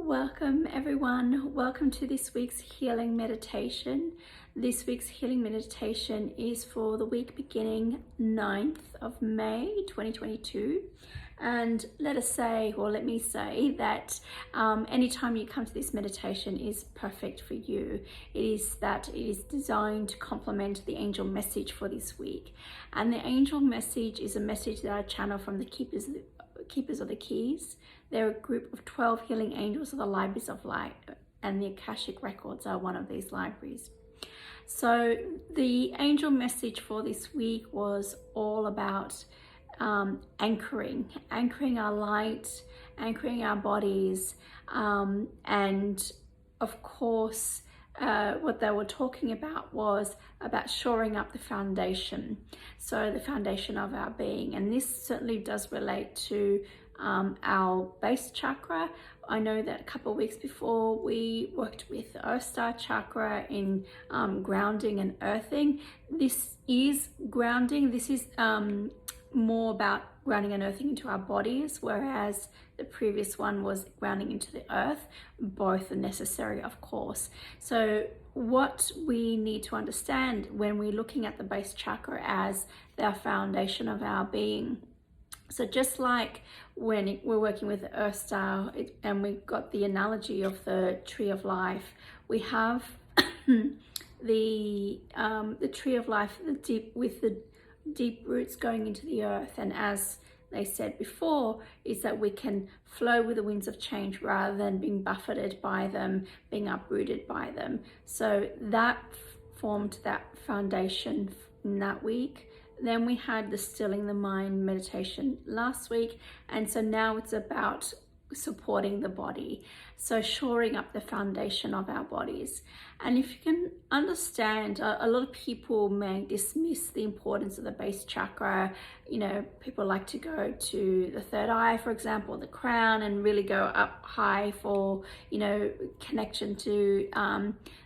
Welcome everyone. Welcome to this week's healing meditation. This week's healing meditation is for the week beginning 9th of May 2022. And let me say that anytime you come to this meditation is perfect for you. It is designed to complement the angel message for this week. And the angel message is a message that I channel from the Keepers of the Keys. They're a group of 12 healing angels of the libraries of light, and the Akashic Records are one of these libraries. So the angel message for this week was all about anchoring our light, anchoring our bodies, and of course what they were talking about was about shoring up the foundation, so the foundation of our being. And this certainly does relate to our base chakra. I know that a couple of weeks before we worked with the Earth Star chakra in grounding and earthing. This is grounding. This is more about grounding and earthing into our bodies, whereas the previous one was grounding into the earth. Both are necessary, of course. So what we need to understand when we're looking at the base chakra as the foundation of our being. So just like when we're working with the Earth Star, and we've got the analogy of the tree of life, we have the tree of life, with the deep roots going into the earth. And as they said before, is that we can flow with the winds of change rather than being buffeted by them, being uprooted by them. So that formed that foundation in that week. Then we had the Stilling the Mind meditation last week, and so now it's about supporting the body, so shoring up the foundation of our bodies. And if you can understand, a lot of people may dismiss the importance of the base chakra. You know, people like to go to the third eye, for example, the crown, and really go up high for, you know, connection to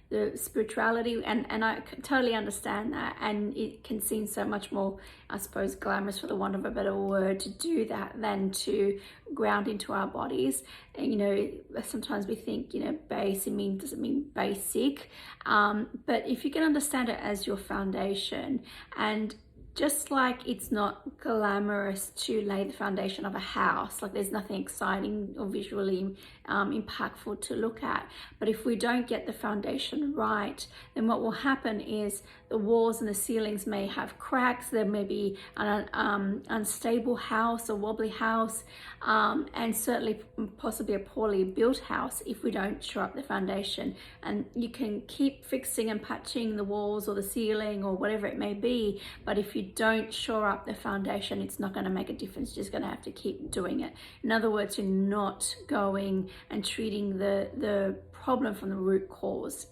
the spirituality, and I totally understand that, and it can seem so much more, I suppose, glamorous, for the want of a better word, to do that than to ground into our bodies. And, you know, sometimes we think, you know, base, doesn't mean basic, but if you can understand it as your foundation, and just like it's not glamorous to lay the foundation of a house, like there's nothing exciting or visually impactful to look at. But if we don't get the foundation right, then what will happen is the walls and the ceilings may have cracks. There may be an unstable house, a wobbly house, and certainly possibly a poorly built house if we don't shore up the foundation. And you can keep fixing and patching the walls or the ceiling or whatever it may be, but if you don't shore up the foundation, it's not going to make a difference. You're just going to have to keep doing it. In other words, you're not going and treating the problem from the root cause.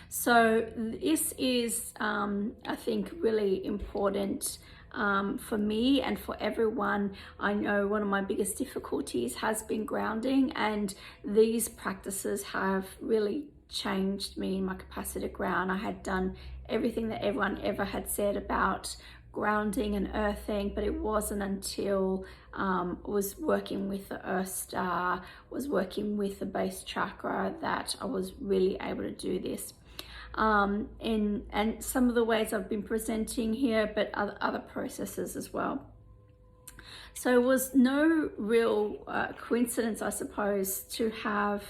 So this is, I think, really important for me and for everyone. I know one of my biggest difficulties has been grounding, and these practices have really changed me in my capacity to ground. I had done everything that everyone ever had said about grounding and earthing, but it wasn't until I was working with the Earth Star, was working with the base chakra, that I was really able to do this. And some of the ways I've been presenting here, but other processes as well. So it was no real coincidence, I suppose, to have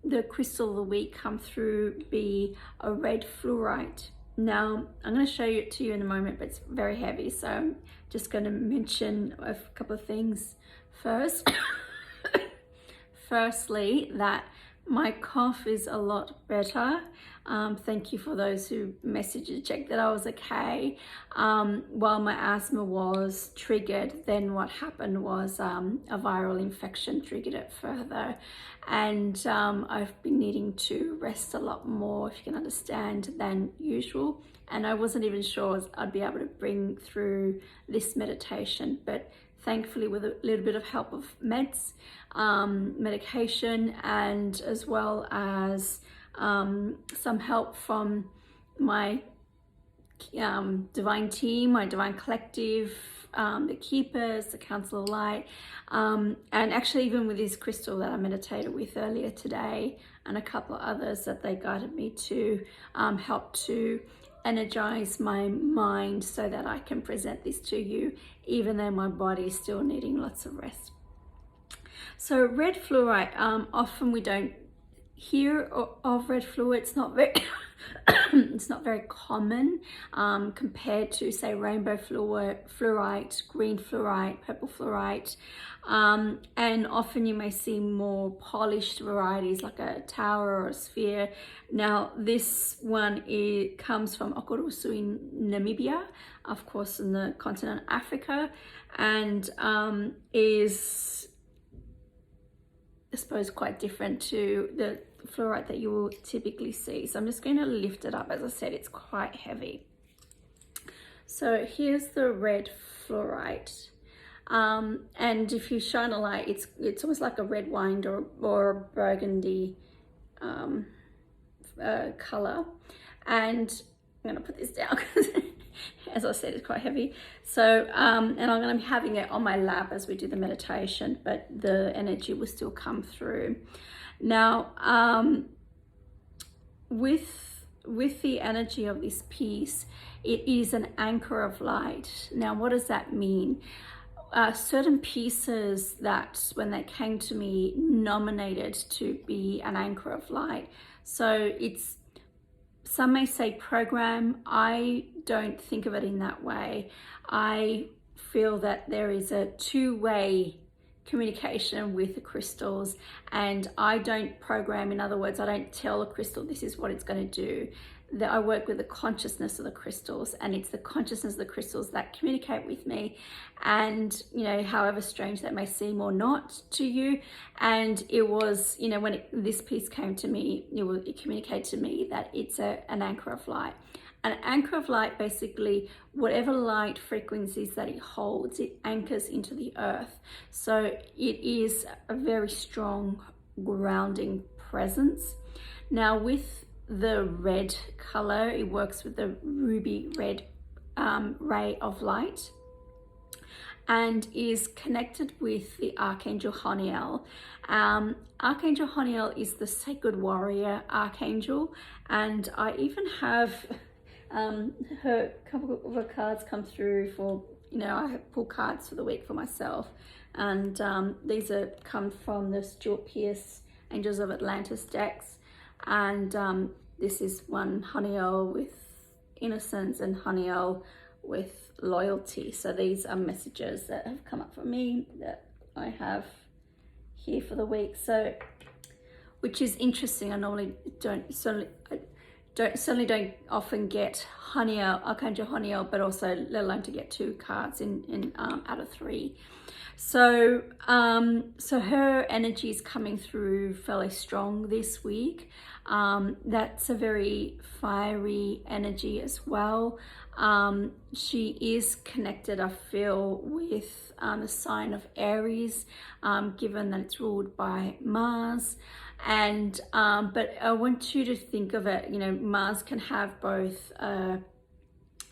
the crystal of the week come through be a red fluorite. Now, I'm going to show it to you in a moment, but it's very heavy, so I'm just going to mention a couple of things first. Firstly, that my cough is a lot better. Thank you for those who messaged to check that I was okay. While my asthma was triggered, then what happened was a viral infection triggered it further. And I've been needing to rest a lot more, if you can understand, than usual. And I wasn't even sure I'd be able to bring through this meditation, but thankfully with a little bit of help of meds, medication, and as well as some help from my divine team, my divine collective, the keepers, the council of light, and actually even with this crystal that I meditated with earlier today, and a couple of others that they guided me to help to energize my mind so that I can present this to you, even though my body is still needing lots of rest. So red fluorite, often we don't hear of red fluorite. It's not very it's not very common compared to, say, rainbow fluorite, green fluorite, purple fluorite, and often you may see more polished varieties like a tower or a sphere. Now this one comes from Okurusu in Namibia, of course in the continent of Africa, and is, I suppose, quite different to the fluorite that you will typically see. So I'm just going to lift it up. As I said, it's quite heavy. So here's the red fluorite, and if you shine a light, it's almost like a red wine or a burgundy color. And I'm going to put this down because as I said, it's quite heavy. So and I'm going to be having it on my lap as we do the meditation, but the energy will still come through. Now with the energy of this piece, it is an anchor of light. Now what does that mean? Certain pieces that when they came to me nominated to be an anchor of light. So it's, some may say program. I don't think of it in that way. I feel that there is a two-way communication with the crystals, and I don't program. In other words, I don't tell a crystal this is what it's going to do. That I work with the consciousness of the crystals, and it's the consciousness of the crystals that communicate with me, and you know, however strange that may seem or not to you. And it was, you know, when this piece came to me, it communicated to me that it's an anchor of light. An anchor of light, basically, whatever light frequencies that it holds, it anchors into the earth. So it is a very strong grounding presence. Now with the red color, it works with the ruby red ray of light, and is connected with the Archangel Haniel. Archangel Haniel is the sacred warrior archangel, and I even have her couple of her cards come through for, you know, I pull cards for the week for myself, and these are come from the Stuart Pearce Angels of Atlantis decks, and this is one Haniel with innocence and Haniel with loyalty. So these are messages that have come up for me that I have here for the week. So, which is interesting. I normally certainly don't often get Haniel, Archangel Haniel, but also let alone to get 2 cards in out of 3. So so her energy is coming through fairly strong this week. That's a very fiery energy as well. She is connected, I feel, with the sign of Aries, given that it's ruled by Mars. And but I want you to think of it, you know, Mars can have both a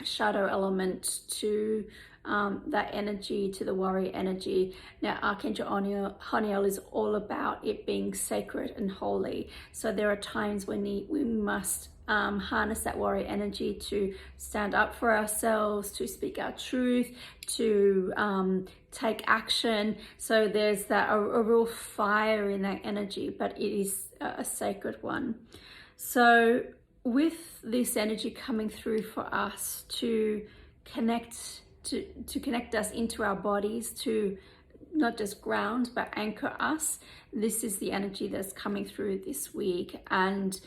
shadow element to that energy, to the warrior energy. Now Archangel Haniel is all about it being sacred and holy. So there are times when we must harness that warrior energy to stand up for ourselves, to speak our truth, to take action. So there's that a real fire in that energy, but it is a sacred one. So with this energy coming through for us to connect us into our bodies, to not just ground but anchor us, this is the energy that's coming through this week. And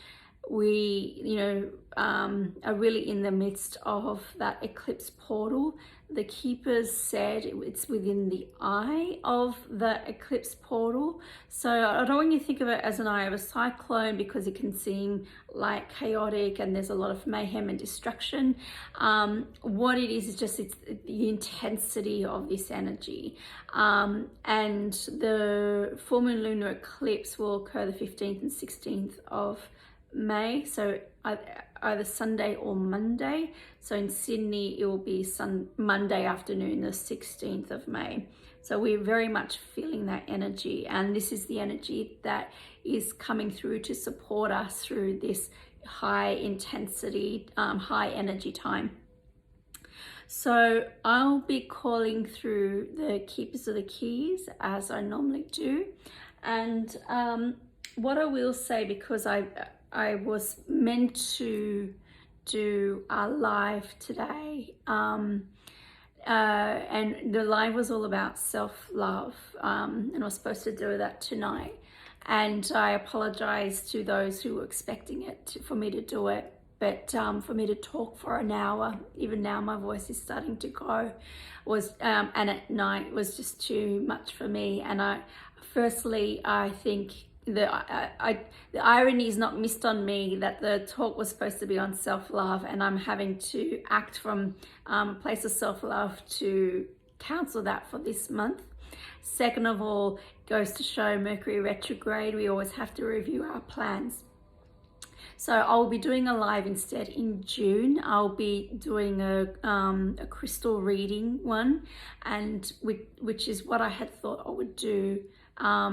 we, you know, are really in the midst of that eclipse portal. The keepers said it's within the eye of the eclipse portal. So I don't want you to think of it as an eye of a cyclone, because it can seem like chaotic and there's a lot of mayhem and destruction. What it is just it's the intensity of this energy. And the full moon lunar eclipse will occur the 15th and 16th of May, so either Sunday or Monday. So in Sydney, it will be Monday afternoon, the 16th of May. So we're very much feeling that energy, and this is the energy that is coming through to support us through this high intensity, high energy time. So I'll be calling through the Keepers of the Keys as I normally do. And what I will say, because I was meant to do a live today, and the live was all about self-love, and I was supposed to do that tonight. And I apologize to those who were expecting it for me to do it. But for me to talk for an hour, even now my voice is starting to go, and at night was just too much for me. And I think the irony is not missed on me that the talk was supposed to be on self-love, and I'm having to act from a place of self-love to counsel that for this month. Second of all, goes to show Mercury retrograde, we always have to review our plans. So I'll be doing a live instead in June. I'll be doing a crystal reading one, and which is what I had thought I would do. I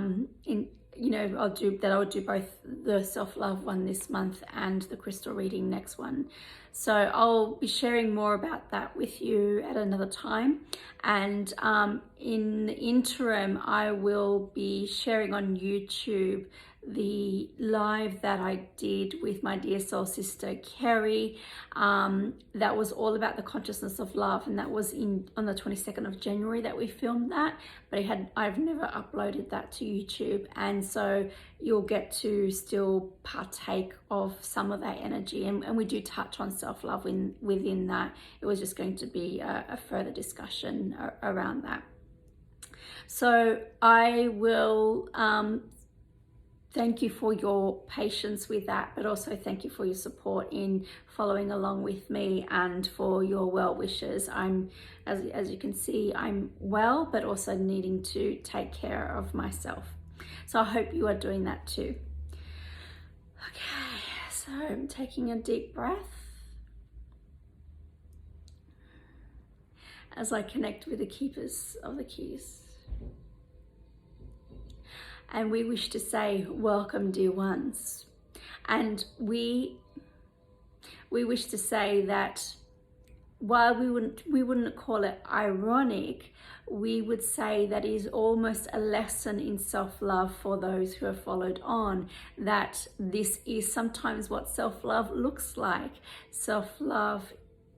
would do both the self-love one this month and the crystal reading next one. So I'll be sharing more about that with you at another time. And in the interim, I will be sharing on YouTube the live that I did with my dear soul sister Kerry, that was all about the consciousness of love, and that was on the 22nd of January that we filmed that, but I've never uploaded that to YouTube, and so you'll get to still partake of some of that energy, and we do touch on self-love within that. It was just going to be a further discussion around that. So I will thank you for your patience with that, but also thank you for your support in following along with me and for your well wishes. As you can see, I'm well, but also needing to take care of myself. So I hope you are doing that too. Okay, so I'm taking a deep breath as I connect with the Keepers of the Keys. And we wish to say, welcome, dear ones. And we wish to say that while we wouldn't call it ironic, we would say that is almost a lesson in self-love for those who have followed on, that this is sometimes what self-love looks like. Self-love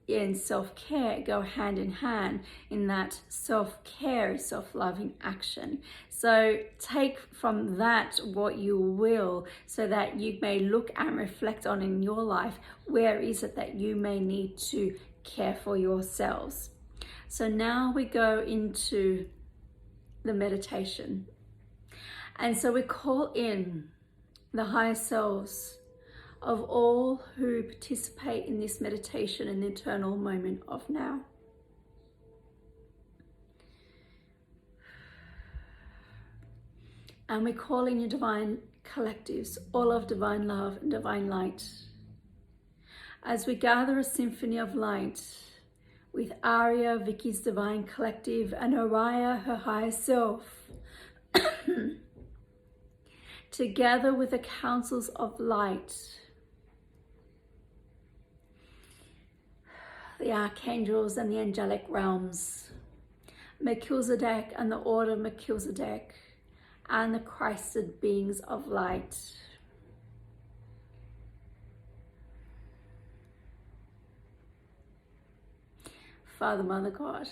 and self-care go hand in hand, in that self-care is self-loving action. So take from that what you will, so that you may look and reflect on in your life, where is it that you may need to care for yourselves. So now we go into the meditation, and so we call in the higher selves of all who participate in this meditation in the eternal moment of now. And we call in your divine collectives, all of divine love and divine light, as we gather a symphony of light with Aria, Vicky's divine collective, and Oriah, her higher self, together with the councils of light, the archangels and the angelic realms, Melchizedek and the order of Melchizedek, and the Christed beings of light. Father, Mother, God,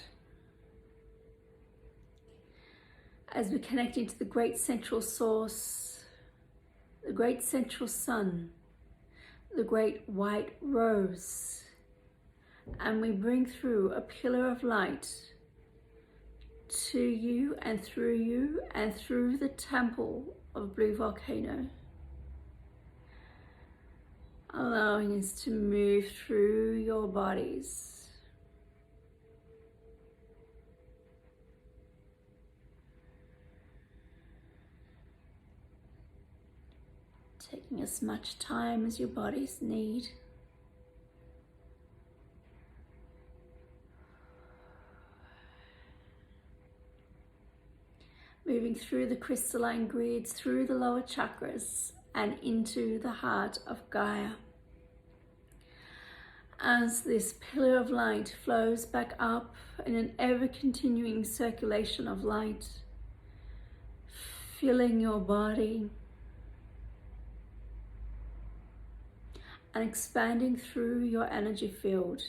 as we connect into the great central source, the great central sun, the great white rose, and we bring through a pillar of light to you and through the temple of Blue Volcano, allowing us to move through your bodies, Taking as much time as your bodies need. Moving through the crystalline grids, through the lower chakras, and into the heart of Gaia. As this pillar of light flows back up in an ever-continuing circulation of light, filling your body and expanding through your energy field,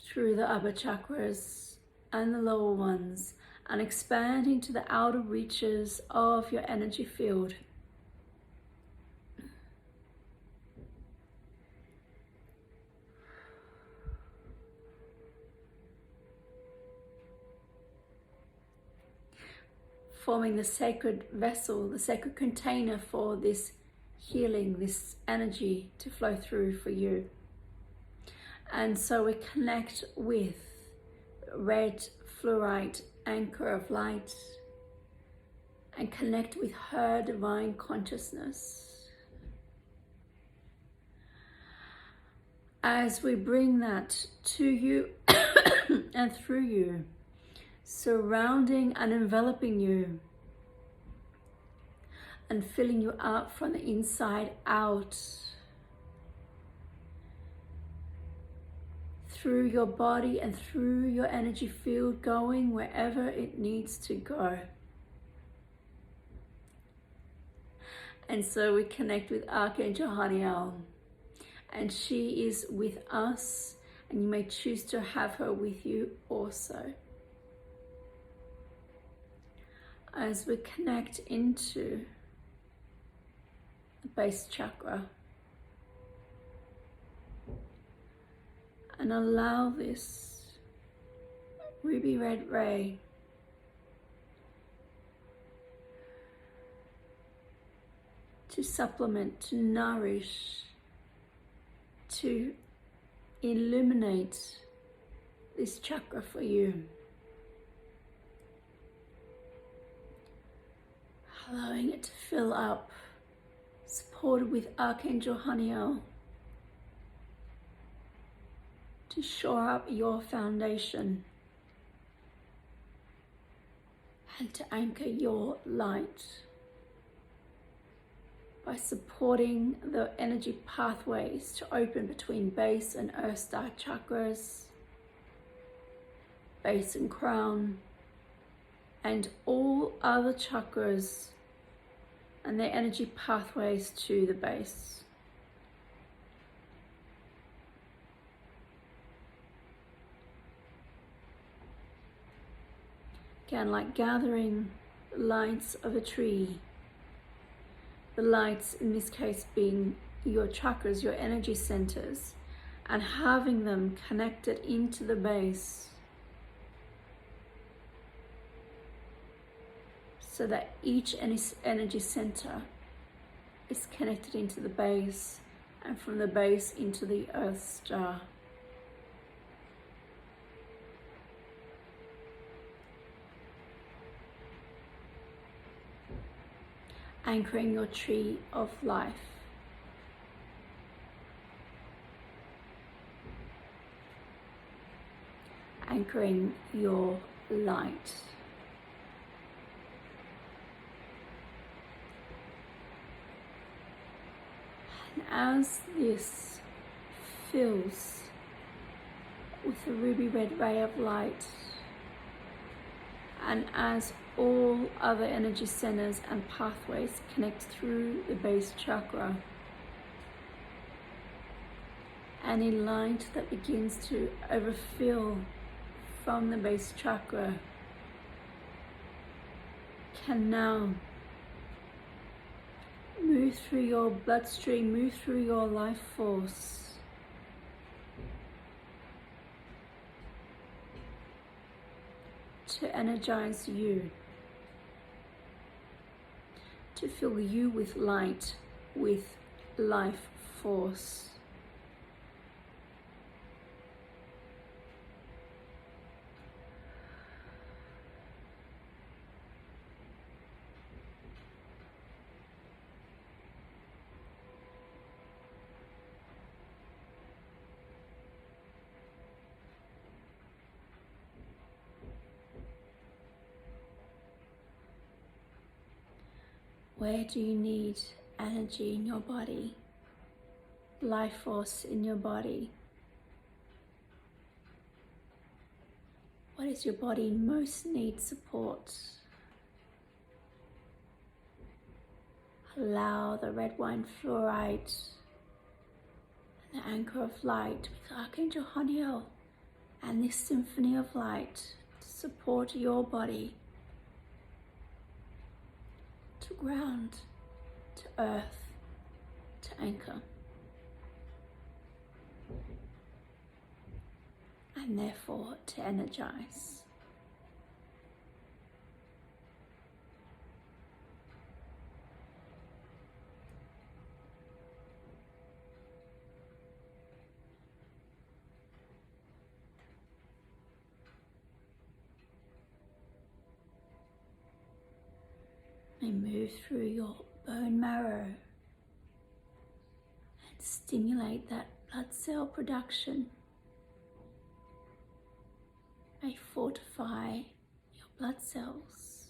through the upper chakras and the lower ones, and expanding to the outer reaches of your energy field. Forming the sacred vessel, the sacred container for this healing, this energy to flow through for you. And so we connect with red fluorite anchor of light and connect with her divine consciousness. As we bring that to you and through you, surrounding and enveloping you and filling you up from the inside out, through your body and through your energy field, going wherever it needs to go. And so we connect with Archangel Haniel, and she is with us, and you may choose to have her with you also. As we connect into the base chakra and allow this ruby red ray to supplement, to nourish, to illuminate this chakra for you. Allowing it to fill up, supported with Archangel Haniel, to shore up your foundation and to anchor your light by supporting the energy pathways to open between base and earth star chakras, base and crown, and all other chakras and their energy pathways to the base. Again, like gathering the lights of a tree, the lights in this case being your chakras, your energy centers, and having them connected into the base, so that each energy center is connected into the base, and from the base into the earth star. Anchoring your tree of life. Anchoring your light. And as this fills with the ruby red ray of light, and as all other energy centers and pathways connect through the base chakra, any light that begins to overfill from the base chakra can now move through your bloodstream, move through your life force, to energize you, to fill you with light, with life force. Where do you need energy in your body? Life force in your body? What does your body most need support? Allow the red wine fluorite and the anchor of light with Archangel Haniel and this symphony of light to support your body, to ground, to earth, to anchor, and therefore to energize. And move through your bone marrow and stimulate that blood cell production. May fortify your blood cells.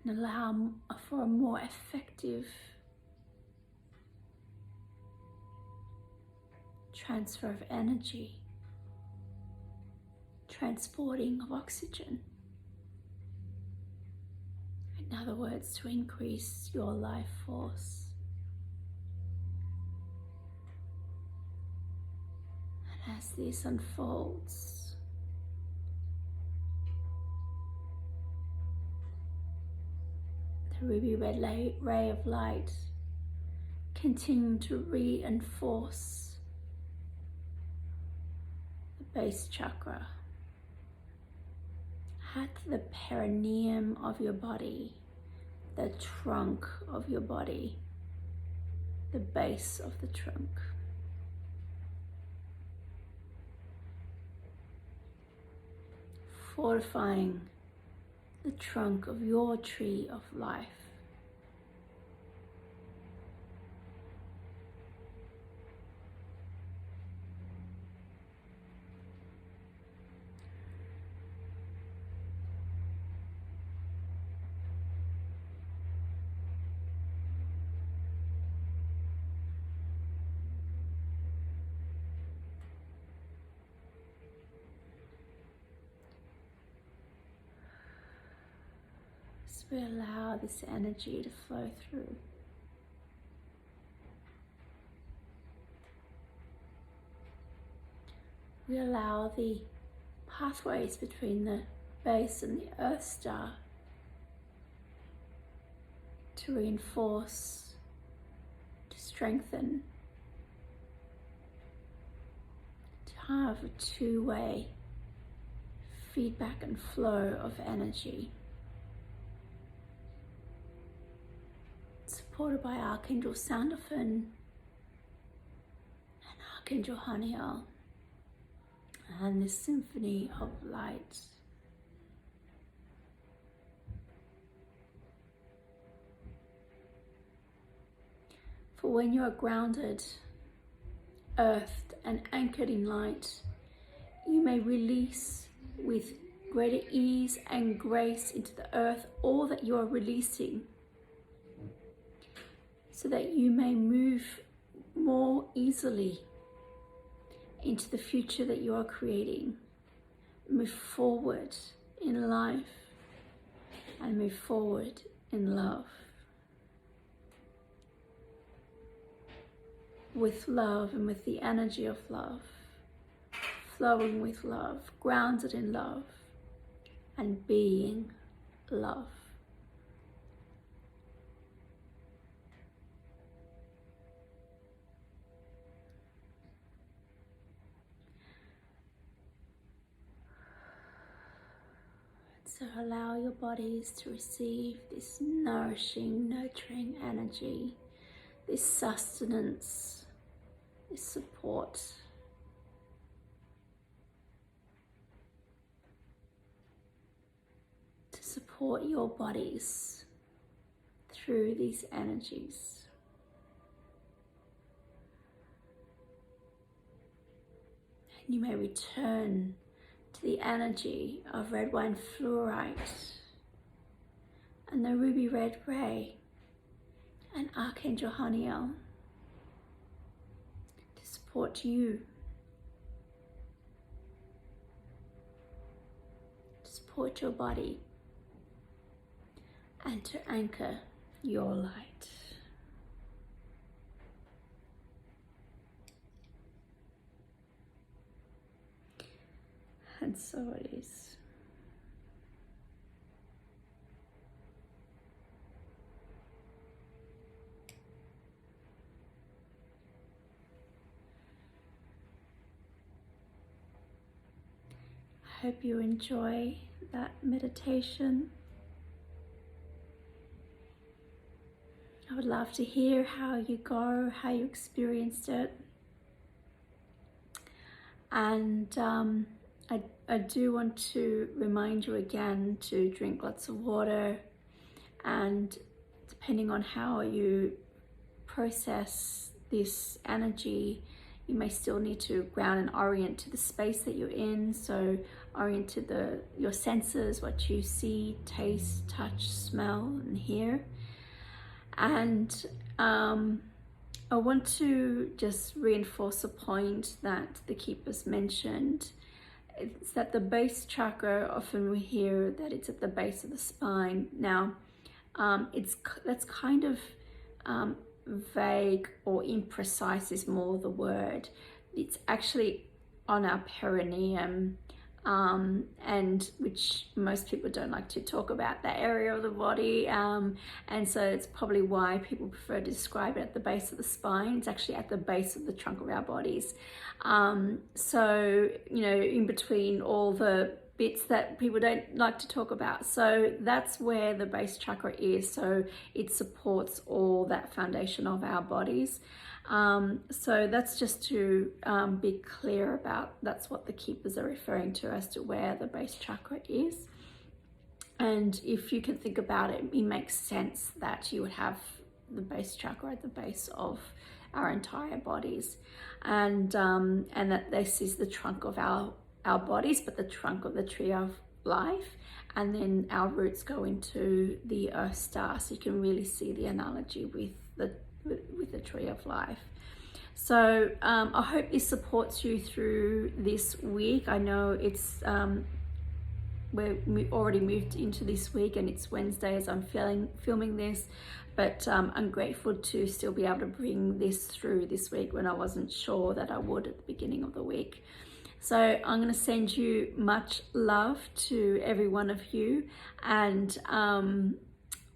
And allow for a more effective transfer of energy, transporting of oxygen. In other words, to increase your life force. And as this unfolds, the ruby red ray of light continue to reinforce the base chakra at the perineum of your body, the trunk of your body, the base of the trunk. Fortifying the trunk of your tree of life. We allow this energy to flow through. We allow the pathways between the base and the Earth star to reinforce, to strengthen, to have a two-way feedback and flow of energy. Supported by Archangel Sandalphon and Archangel Haniel and this symphony of light. For when you are grounded, earthed and anchored in light, you may release with greater ease and grace into the earth all that you are releasing, so that you may move more easily into the future that you are creating. Move forward in life and move forward in love. With love and with the energy of love, flowing with love, grounded in love and being love. So allow your bodies to receive this nourishing, nurturing energy, this sustenance, this support. To support your bodies through these energies. And you may return to the energy of red wine fluorite and the ruby red ray and Archangel Haniel to support you, to support your body, and to anchor your light. And so it is. I hope you enjoy that meditation. I would love to hear how you go, how you experienced it. And I do want to remind you again to drink lots of water, and depending on how you process this energy, you may still need to ground and orient to the space that you're in. So orient to your senses, what you see, taste, touch, smell, and hear. And I want to just reinforce a point that the keepers mentioned. It's that the base chakra, often we hear that it's at the base of the spine. Now, that's kind of vague, or imprecise is more the word. It's actually on our perineum, and which most people don't like to talk about that area of the body, and so it's probably why people prefer to describe it at the base of the spine. It's actually at the base of the trunk of our bodies. So, you know, in between all the bits that people don't like to talk about. So that's where the base chakra is. So it supports all that foundation of our bodies. So that's just to be clear about, that's what the keepers are referring to as to where the base chakra is. And if you can think about it, it makes sense that you would have the base chakra at the base of our entire bodies, and that this is the trunk of our bodies, but the trunk of the tree of life, and then our roots go into the earth star. So you can really see the analogy with the tree of life. So I hope this supports you through this week. I know it's we're already moved into this week, and it's Wednesday as I'm filming this, but I'm grateful to still be able to bring this through this week when I wasn't sure that I would at the beginning of the week. So I'm going to send you much love to every one of you, and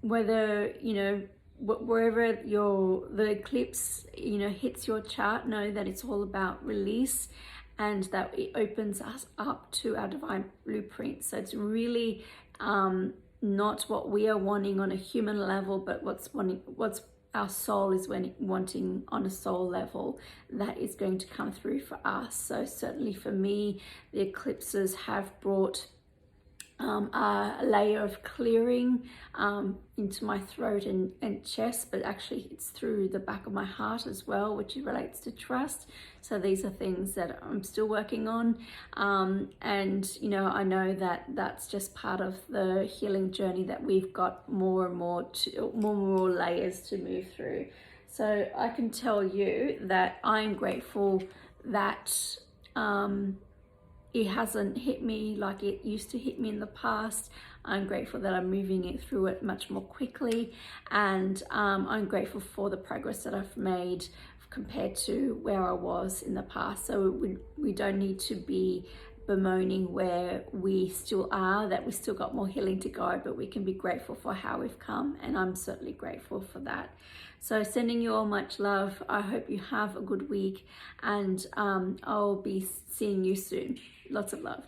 whether, you know, wherever the eclipse, you know, hits your chart, know that it's all about release, and that it opens us up to our divine blueprint. So it's really not what we are wanting on a human level, but what's our soul is wanting on a soul level, that is going to come through for us. So certainly for me, the eclipses have brought a layer of clearing into my throat and chest, but actually it's through the back of my heart as well, which relates to trust. So these are things that I'm still working on, and you know, I know that that's just part of the healing journey, that we've got more and more layers to move through. So I can tell you that I'm grateful that it hasn't hit me like it used to hit me in the past. I'm grateful that I'm moving through it much more quickly, and I'm grateful for the progress that I've made compared to where I was in the past. So we don't need to be bemoaning where we still are, that we still got more healing to go, but we can be grateful for how we've come, and I'm certainly grateful for that. So sending you all much love. I hope you have a good week, and I'll be seeing you soon. Lots of love.